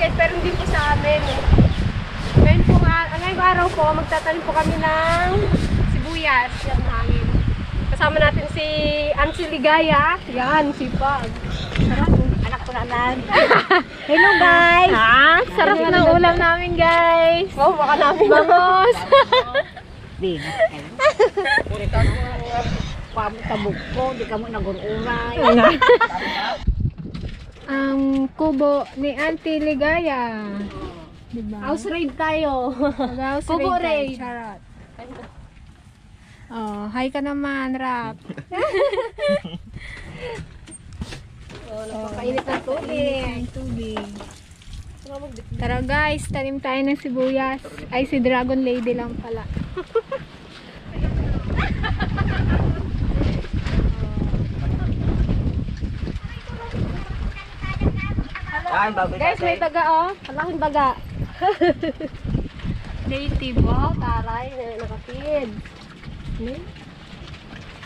market pero hindi po sa amin. Ngayon po ngayong araw po, magtatanim po kami ng sibuyas. Yan namin. Kasama natin si Ansi Ligaya. Yan, sipag. Sarap. Anak ko naman. Hello guys! Sarap ng ulam namin guys. Wow, baka namin. Bangos! Di na. Pamukabog ko, di ka mo nagururay. Ang kubo ni Auntie Ligaya. Diba? House raid tayo. House Kubo raid. raid. Charot. Oh, hi ka naman, Rap. Napakainit ng tubig. Tubig. Tara guys, tanim tayo ng sibuyas. Ay, si Dragon Lady lang pala. Guys, may baga oh. Malaking baga. Native. Wow, taray. Nakapid.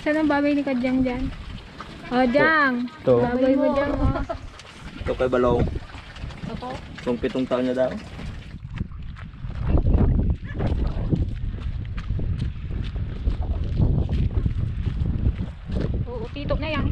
Saan ang babay ni Kadyang dyan? Oh, Jang. Ito. Babay mo dyan. Oh. Ito kay Balong. Ako. Kung 7 taon niya daw. Oo, titok na yan.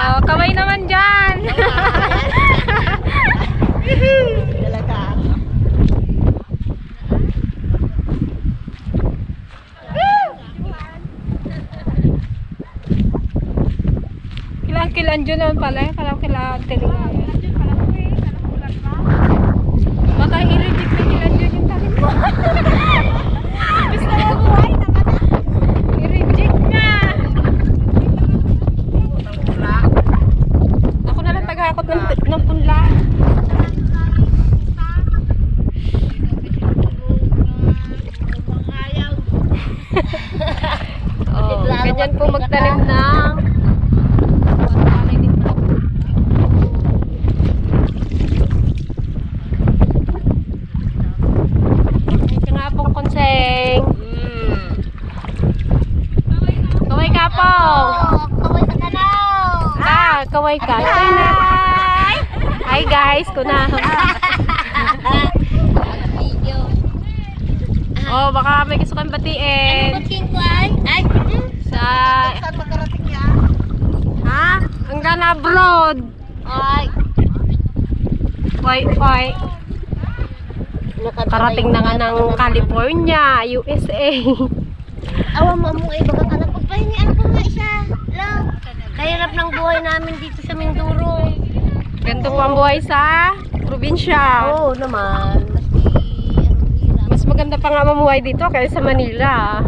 Oh, kaway naman dyan. Kilang-kilan dyan naman pala. Kilang-kilan Ligaya. Baka i-reject na kilan dyan yung talim mo. I-reject na. Ako na lang tagakot ng punla. Oh, ganyan po magtanim ng ito nga pong konseng. Kaway ka po. Kaway ka. Hi guys, kuna. Oh, baka may gusto kang batiin. Sa ha? Hanggang abroad. Oy. Karating na nga ng California, USA. Awa mo mo baka ka na pagpahingian ko nga isa. Lang. Kahirap ng buhay namin dito sa Mindoro. Ganito po ang buhay sa probinsya. Oo naman. Mas maganda pa nga mamuhay dito kaysa sa Manila.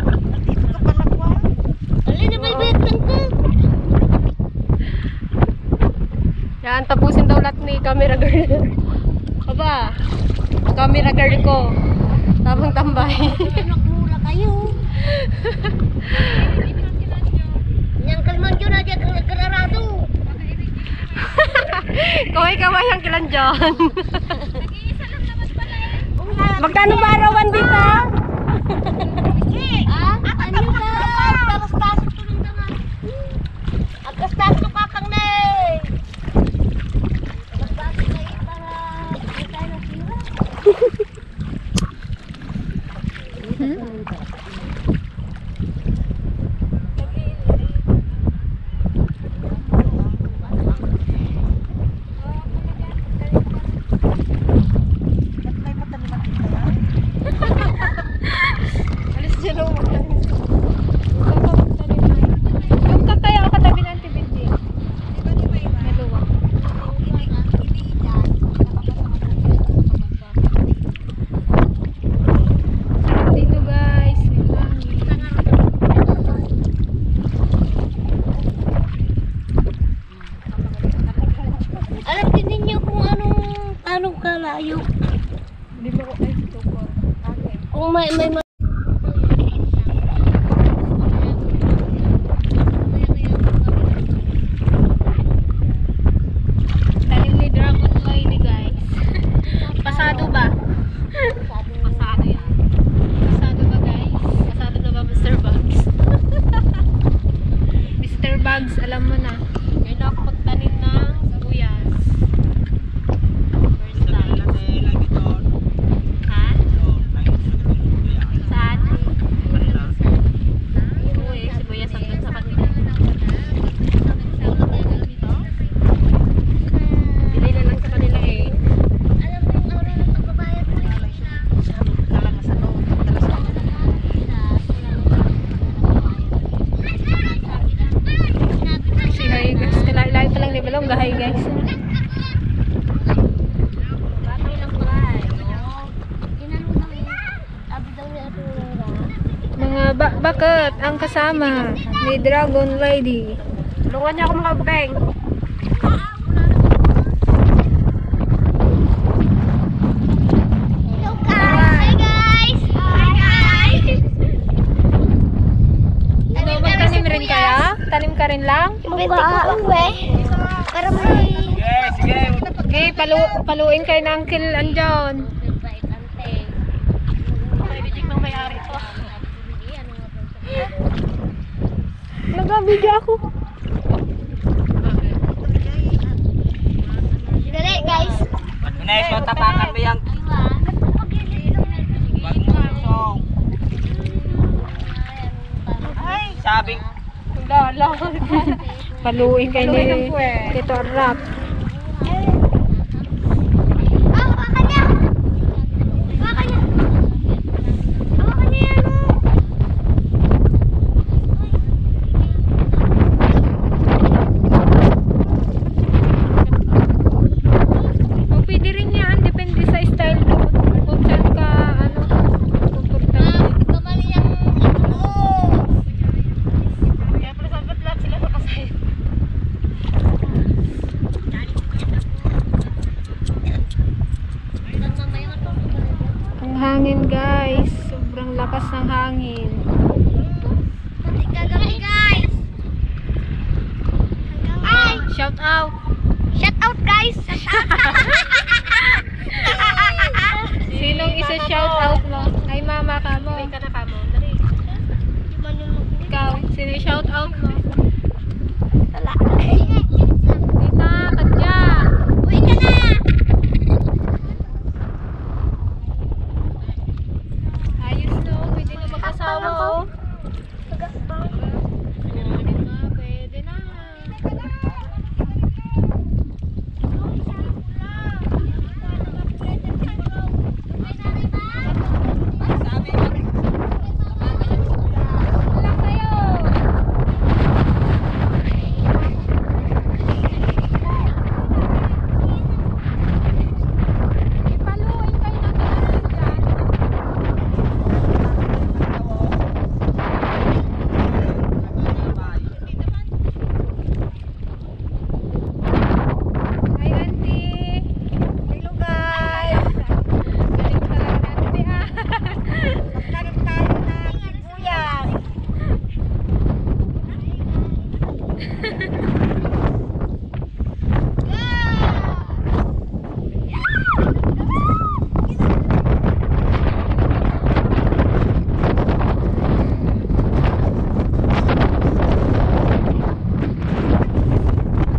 Alin na baybayat lang ko. Yan, tapusin daw lahat ni camera girl. Aba, camera girl ko. Tabang tambay. Anak mura kayo. Yang kalman yun na dyan kararado. Kaway-kaway ang kilan dyan. Magkano ba arawan dito? Ano ka? Taras-tasok to ng daman. Agkas-tasok ka pang na eh. Agkas-tasok na eh para hindi tayo nasira. malayo. Hindi mo ko ay ito ko. Kung may Tanim ni Dragon Lady, guys. Pasado ba? Pasado yan. Pasado ba, guys? Pasado na ba, Mr. Bugs? Mr. Bugs, alam mo na. Ngayon ako magtanim ng sibuyas. First time. Ha? Saan? Uy, sibuyas ang dun sa kanila. Bili na lang sa kanila eh. alam mo yung oras ng pagbabayad mo. Si Hay, guys. Kalay pa lang ni Balong. Gahay, guys. Bakit lang kuray? Ginano daw yun. Abi daw ni Aurora. Mga bakit ang kasama ni Dragon Lady. Tulungan niya ako mag-bang. Hello guys! Hi guys! Hi guys! Ano, magtanim rin kaya? Tanim ka rin lang? Pwede ko ang we. Para may... Okay, paluin kayo ng Uncle Anjon. Nag-video ako. Dali guys! Guys, matapakan mo yan. Ay, sabing. Paluin kayo Paluin ng ni puwet. Tito Rap. Ah, baka niya! Baka niya! Baka niya yan! O, pwede rin yan. Depende sa style mo. Kung saan ka, ano, komportable. Kamali yung ito! Kaya pala sabat lahat sila nakasaya. Ang hangin, guys. Sobrang lakas ng hangin. Gagawin guys! Ay! Shout out. Shout out guys! Shout out! Sinong isa shout out mo? Ay, mama ka mo. May ka na kamo. Dali. Ikaw, sino yung shout out mo? Wala. Tita, kadya. Uwi ka na! Ayos no, pwede na mag-asawa ko. Pwede na. Wala kayo. Ipaluin kayo ng dyan. Hi, auntie. Hello, guys. Galing talaga natin, ha? Magtanim tayo ng sibuyas.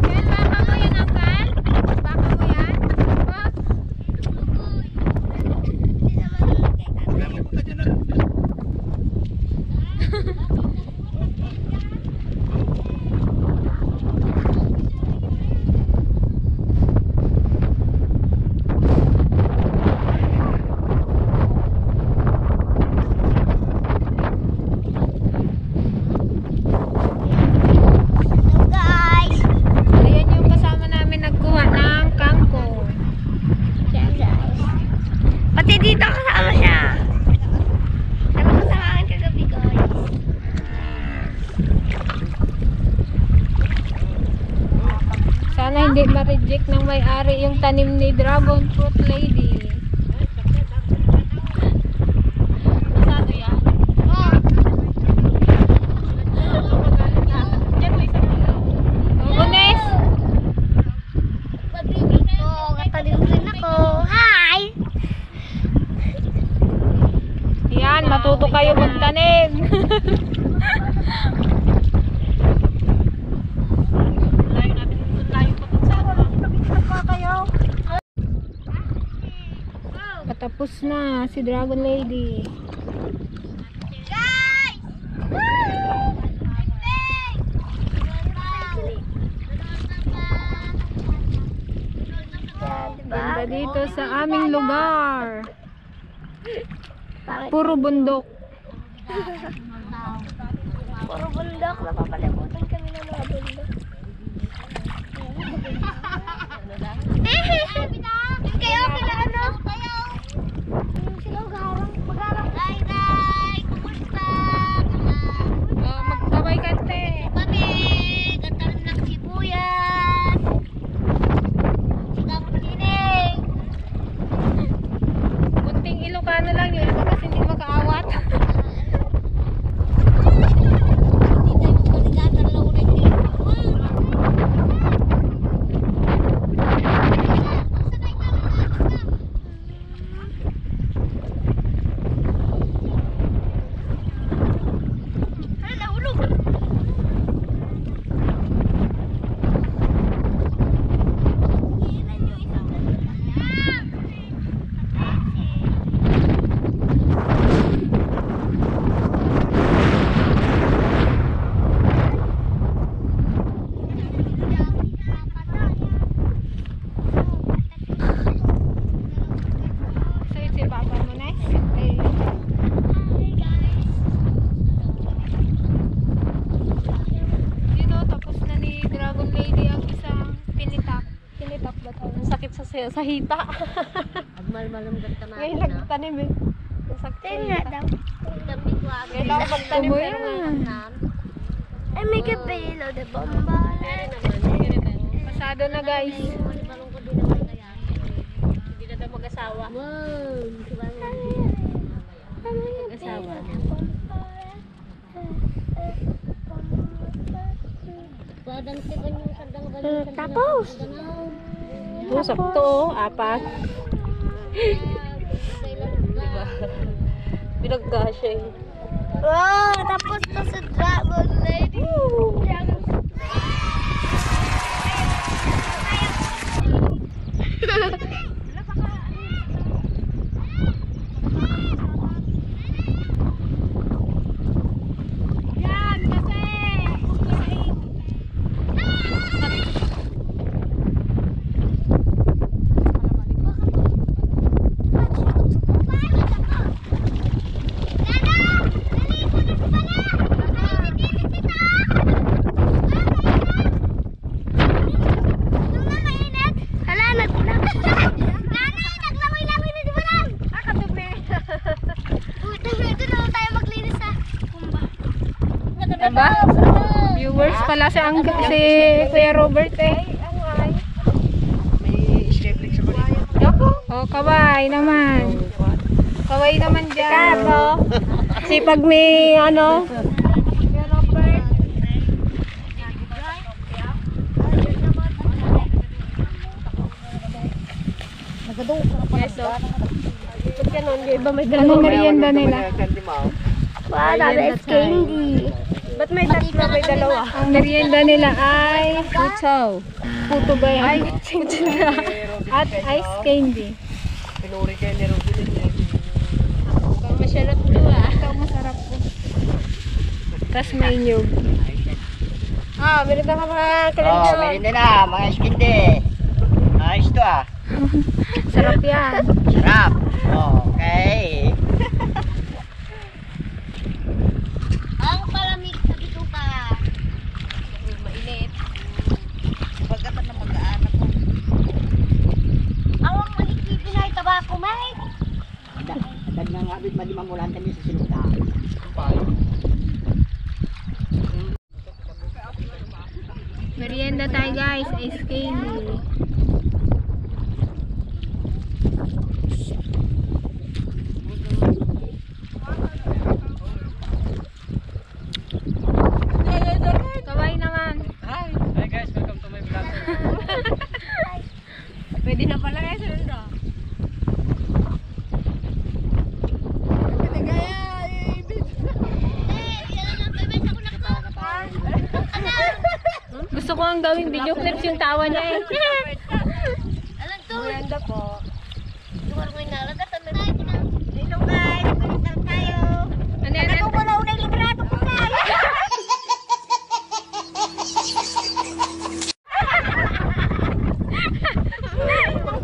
Yan, baka mo yan, Uncle? Baka mo yan? Oh. Hello guys! Ayan yung kasama namin nagkuha ng kangkong. Yan guys. Pati dito kasama siya. Ano ko sa akin kagabi guys? Sana hindi ma-reject. project ng may-ari yung tanim ni Dragon Fruit Lady. Pasado yan. Unes! Oo, katalim rin ako. Hi! Yan, matuto kayo magtanim. Patapos na si Dragon Lady. Ganda dito sa aming lugar. Puro bundok. Puro bundok. Napapalibutan kami ng mga bundok. Kayo, ano? Sila mag-harang. Day, kumusta? Oh, magkabay kante. Kami, katalim ng sibuyas. Sikap kining. Kunting Ilocano lang yun kasi hindi makaawat. Sa hita. Agmal-malam ganda na. Ngayon nagtanim eh. Nasakit. Nga daw. Kailangan magtanim pero Ay, may kapilo de bomba. pasado na guys. Hindi na daw mag-asawa. Wow. Mag-asawa. Tapos. Oh, sakto, apat. Diba? Pinagkasya eh. Wow, tapos to sa Dragon Lady. Diba? Viewers pala si Kuya Robert eh. Oh, kaway naman. Kaway naman dyan. Kasi pag may ano, Kuya Robert. Yes, oh. pag ganun, di ba may Anong merienda nila? Wala, best candy. ba't may tatlo, may dalawa? Ang merienda nila ay puto. Puto ba yan? At ice candy. Pinuri kayo ni Rubilin. Ikaw masarap to ah. Ikaw masarap po. Tapos may nyug. Ah, meron na ka mga Oh, kalendyo. meron na na, mga iskindi. Ayos to ah. Sarap yan. Sarap. Okay. Ang palamig sa bituka. Mainit. Pagkatan na mag-aanak ko. Awang malikipin ay tabako, may. Dahil nga ngabit malimamulan kami sa sinuta. Merienda tayo guys. Ice candy. lang gawing video clips yung tawa niya eh. Alam to. Maganda po. Lugar mo inalagat. Hello guys. Pinatang tayo. Ano yan? Ako wala unang librado ko tayo. Po,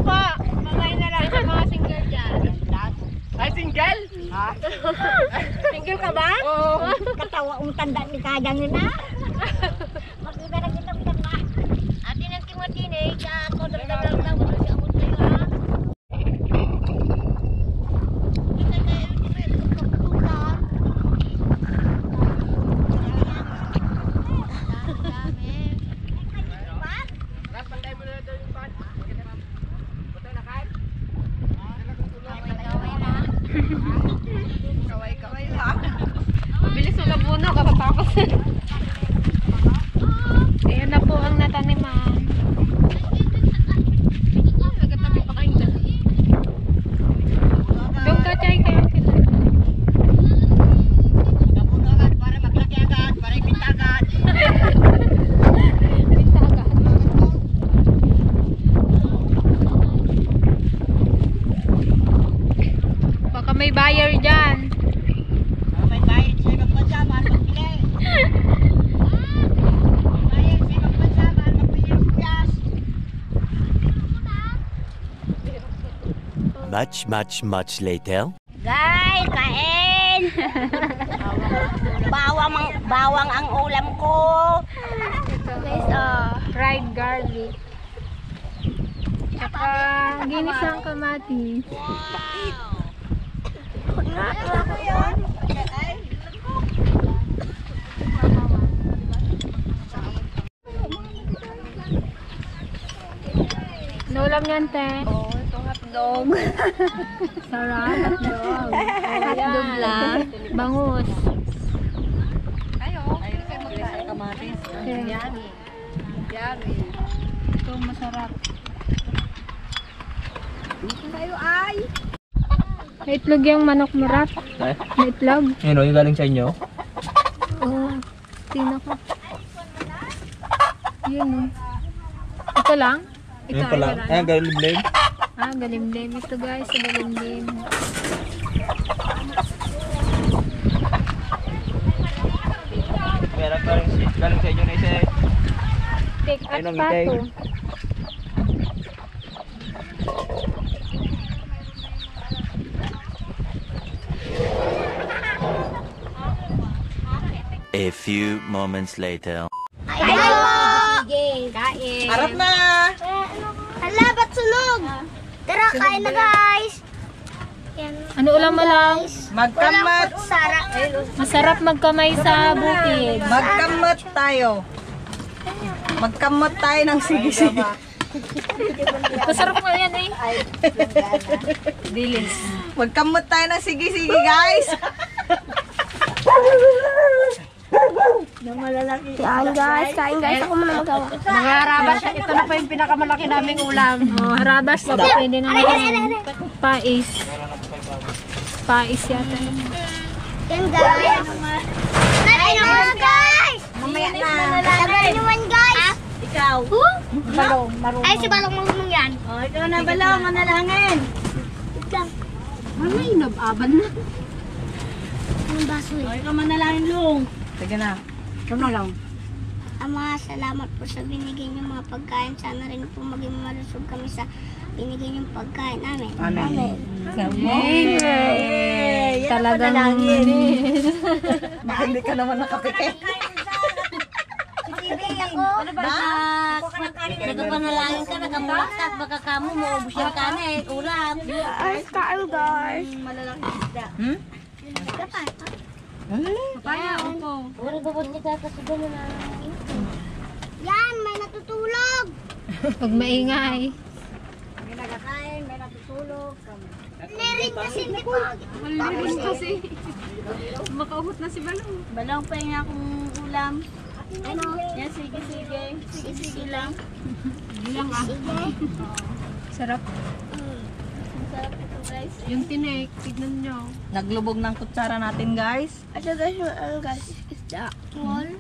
mamay na lang sa mga single dyan. Ay, single? Ha? Single ka ba? Oo. Katawa tanda ni Kajang na. Magkita na kita na. Atin ang kimotine. Ako dagdag lang daw. Kasi ako tayo ha. Kita kayo kapagputan. Dami. Pantay mo na daw yung pan. Puto na kain? Kaway lang. Bilis mo labuno, katatapos. Ayan na po ang nataniman. Nagatabi pa kayo dyan. Doon ka, Chay, kayo sila. Napuno agad para maglaki agad, para ipinta agad. Bintaga. Baka may buyer dyan. May bayad sa ibang bansa, mahal magpili. Bayad sa ibang bansa, mahal magpili ng sibuyas. Much later. Guys, kain! Bawang ang ulam ko. Guys, fried garlic. Tsaka ginisang kamatis. Naulam niyan, te. Oo, itong hotdog. Sarap, hotdog. Hotdog lang. Bangus. Ayo, kayo magkain. Kamatis. Yummy. Yummy. Ito masarap. Tayo ay. May itlog yung manok mo, Rap. May itlog. Yun o, yung galing sa inyo. Oo. Tingnan ko. Yun o. Ito lang? Yun pala. Ayan, galing. Ah, galimlim. Ito guys, sa galimlim. Meron galing sa inyo na isa eh. Take at Ayun ang pato. ngitay. A few moments later. Hello! Kain. Harap na! Hala, ba't sunog? Tara, kain na guys. Yan. Ano ulam mo lang? Magkamot! Sara. Masarap magkamay sa bukid. Magkamot tayo. Magkamot tayo ng sige-sige. Masarap mo yan eh. Dilis. Magkamot tayo ng sige-sige, guys. Yan guys, kain guys. Ako muna magawa. Mga harabas, ito na po yung pinakamalaki naming ulam. Oh, harabas. Baka pwede na naman. Pais. Pais yata. Yan guys. Kain na muna guys. Mamaya na. Laban naman guys. Ikaw. Balong, marunong. Ay, si Balong marunong yan. O, ikaw na Balong, manalangin. Ano yung nababan na? Yung baso eh. O, ikaw manalangin, Lung. Sige na. Ikaw na lang. Ama, salamat po sa binigay niyong mga pagkain. Sana rin po maging malusog kami sa binigay niyong pagkain namin. Amen. Talagang Baka hindi ka naman nakapikit. Bibig ako. Nagpanalangin ka, nagpapaksak. Baka kamo maubos yung kanin. Ulam. Ay, kain guys. Hmm? papaya. Opo. Wala babot niya kakasugan na yan, may natutulog. Pag maingay. May nagkakain, may natutulog. Nirin kasi hindi po. Malinis kasi. Makaubot na si Balong. Balong pa yung akong ulam. Ano? Yan, sige. Sige lang. Bilang ah. Sige. Sarap. Sarap ito guys. Yung tinik, tignan nyo. Naglubog ng kutsara natin, guys. Ito guys, ano guys? Isda. Wall.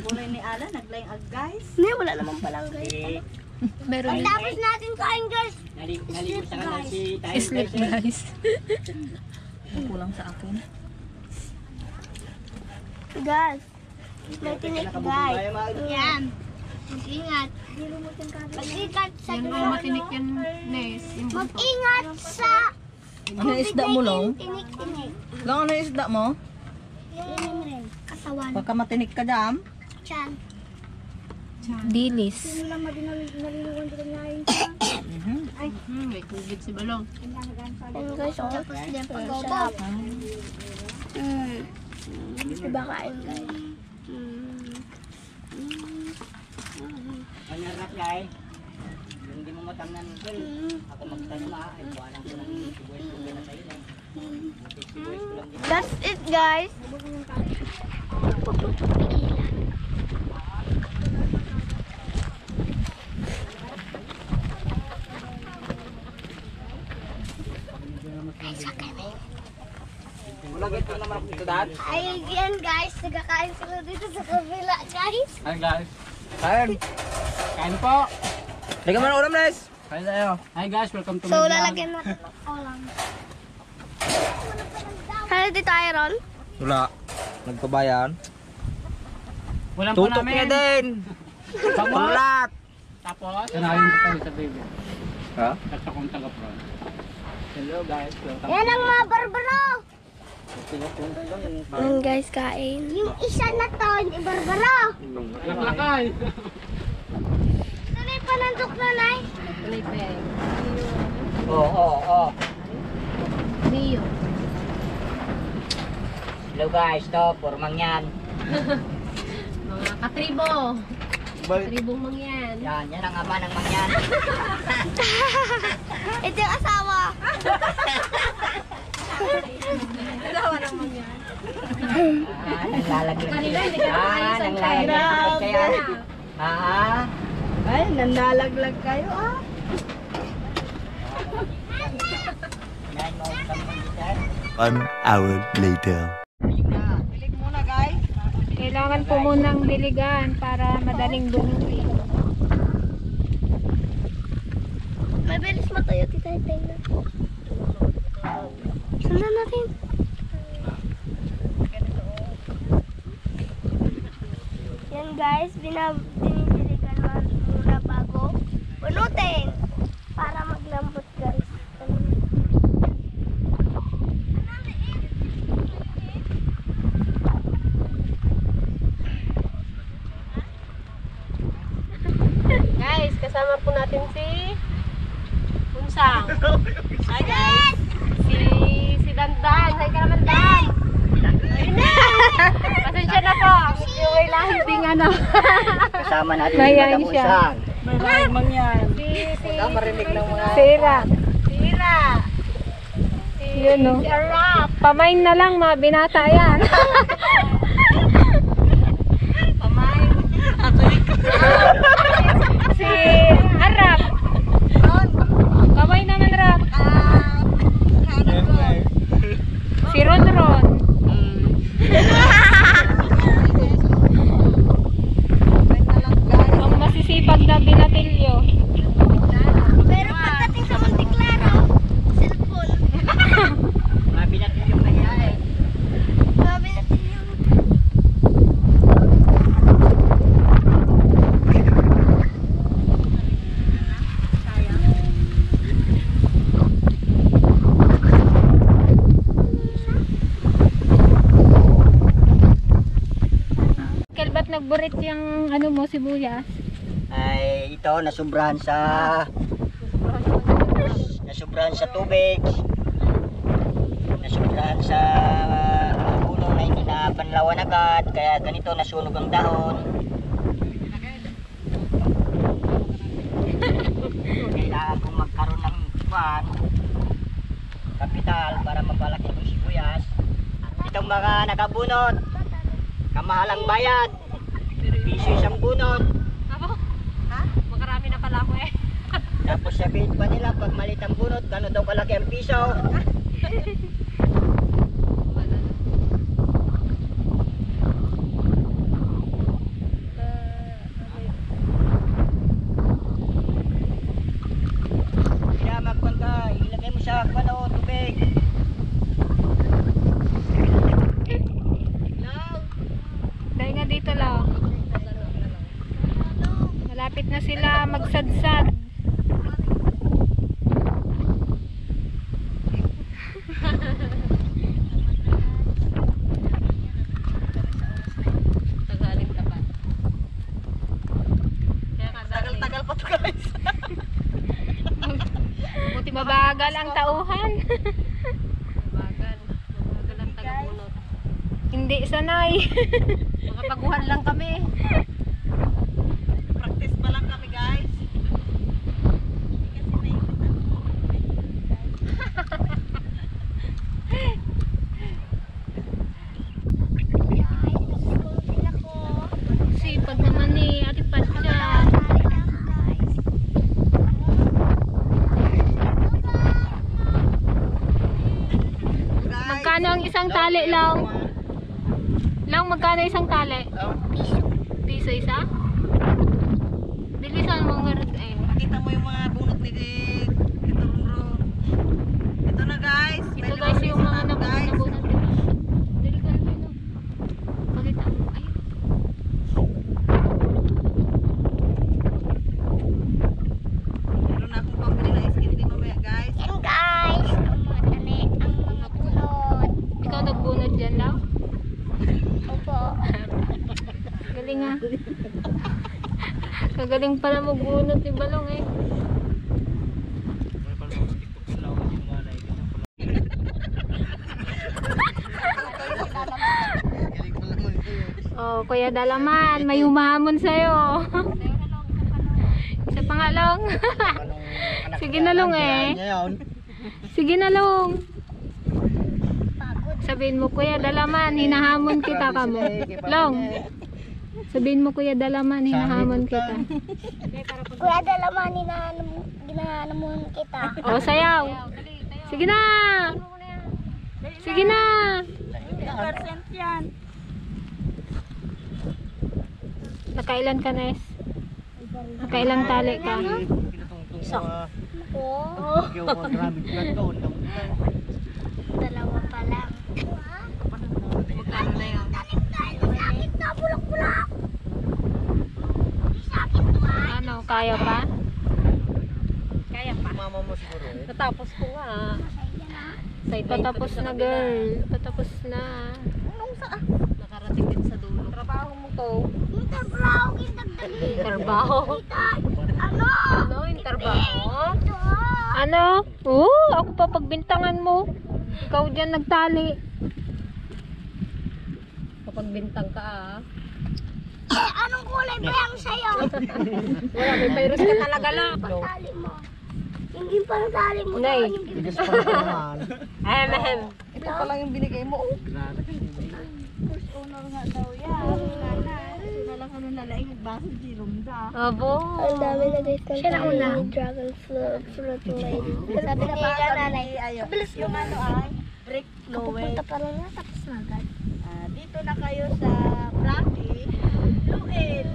Kulay ni Ala, naglayang ag guys. Hindi, wala naman palang guys. Meron din. Tapos natin kain guys. Naligo sa kanal si tayo Sleep guys. Kulang sa akin. Guys. May tinik guys. Yan. Mag-ingat. Mag-ingat sa Yan mga matinik yan, Nes. Yung buntot. Mag-ingat sa Ano isda mo, Long? tinik-tinik. Long, ano isda mo? Yung rin. Katawan. Baka matinik ka dam. Chan. Dilis. Hindi lang naliliwan dito ngayon siya. May COVID si Balong. Ayun guys, oh. Tapos din pag-obab. Iba kain guys. Ang harap guys. Hindi mo matamnan ng ako magtanong ay buwanan ko ng sibuyas ko na sa iyo. Sibuyas ko lang din. That's it guys. Wala gito naman ako dito dad. Ayan guys, nagkakain sila dito sa kabila guys. Ayun guys. Kain. Kain po. Teka man ulam Nes. Kain tayo. Hi guys, welcome to So lalagyan natin ng ulam. Ano dito Iron? Wala. Nagpabayan. Walang po Tutok niya din. Pamulat. Tapos, kanahin ko tayo sa baby. Ha? At sa kong taga-front. Hello guys. Welcome. Yan ang mga barbaro! Yan guys, kain. Yung isa na to, yung barbaro. Laklakay! Ito na yung panandok na nai. Oo. Rio. Hello guys, to pormang yan. Mga katribo. Katribong mangyan. Yan ang ama ng mangyan. Ito yung asawa. Asawa ng mangyan. Naglalaglag. Kanina, hindi ka nakaayos ang naglalaglag kaya. Ay, nanlalaglag kayo ah. Yan mo kami dito. 1 hour later. Bilig muna guys. Kailangan po munang diligan para madaling bunuin. Mabilis matuyo, titay-tay na. Sundan natin. Yan guys, dinidiligan muna bago bunutin para maglambot guys. Guys, kasama po natin si Bunsang. Hi guys. Si Dandan. Hi ka naman Dan. Pasensya na po. Yung kailangan ding ano. Kasama natin Mayayain si siya. Madam Mangyan. Si Marinig ng mga Sira. Sira. Yun no. Si Arap. Pamain na lang mga binata yan. Si Arap. Kamay naman Arap. Si Ron. Ang masisipag na binatilyo. Pero pagdating sa Monteklaro, cellphone. Mabi natin yung kaya eh. Sabi natin yung Ba't nagburit yung ano mo, sibuyas? Ay ito nasubrahan sa tubig. Nasubrahan sa puno na hindi na panlawan agad kaya ganito nasunog ang dahon. Kailangan kong magkaroon ng kapital para mapalaki itong sibuyas. Itong mga nakabunot, kamahalang bayad, piso isang bunot. Abo? Ha? Makarami na pala ako eh. Tapos sabihin pa nila pag malit ang bunot, gano'n daw kalaki ang piso. ang tauhan. Mabagal. Mabagal ang tagabunot. Hindi sanay. Mga baguhan lang kami. Practice pa lang kami guys. Sipag naman ni Ate Patsa. Magkano ang isang tali lang? Lang, magkano isang tali? Piso isa? Bilisan mo nga rin. Ayun. Kita mo yung mga bunot ni Tito Roro. Ito na guys. Ito guys yung mga nabunot. Dali ka na tayo. Pakita mo. Ayun. Meron na akong pambili na ice candy mamaya guys. Yan guys, ang mga tali, ang mga bunot. Ikaw nagbunot dyan lang? Opo. Galing ah. Kagaling pala magbunot ni Balong eh. Oh, Kuya Dalaman, may humahamon sa'yo. Isa pa nga Long. Sige na Long eh. Sige na Long. Sabihin mo Kuya Dalaman, hinahamon kita ka mo. Long. Sabihin mo Kuya Dalaman, hinahamon kita. Kuya Dalaman, ginahanamon kita. Oh, sayaw. Sige na. Sige na. 10% yan. Nakailan ka, Nes? Nakailang tali ka? Dalawa pa lang. Magkano na yun? Sakit na, bulak-bulak. Ano, kaya pa? Kaya pa. Mama mo siguro eh. Natapos ko nga. Patapos na girl. Patapos na. Nakarating din sa dulo. Trabaho mo to. Interbraw, kitagdali. Trabaho. Ano? Ano yung trabaho? Ito. Ano? Ako pa pagbintangan mo. Ikaw dyan nagtali. Kapag bintang ka ah. Anong kulay ba yung sayo? Wala, may virus ka talaga lang. Tali mo. Yung pantali mo. Nay. Tigas pa naman. Ahem. Ito pa lang yung binigay mo. First owner nga daw yan. Sila lang ano nalaing nagbaso si Rumda. Abo. Ang dami na guys kang dragon fruit lady. Sabi na pa nanay. Bilis yung ano ay brick flowing. Punta pa lang na tapos na agad. Dito na kayo sa Blackie. Luin.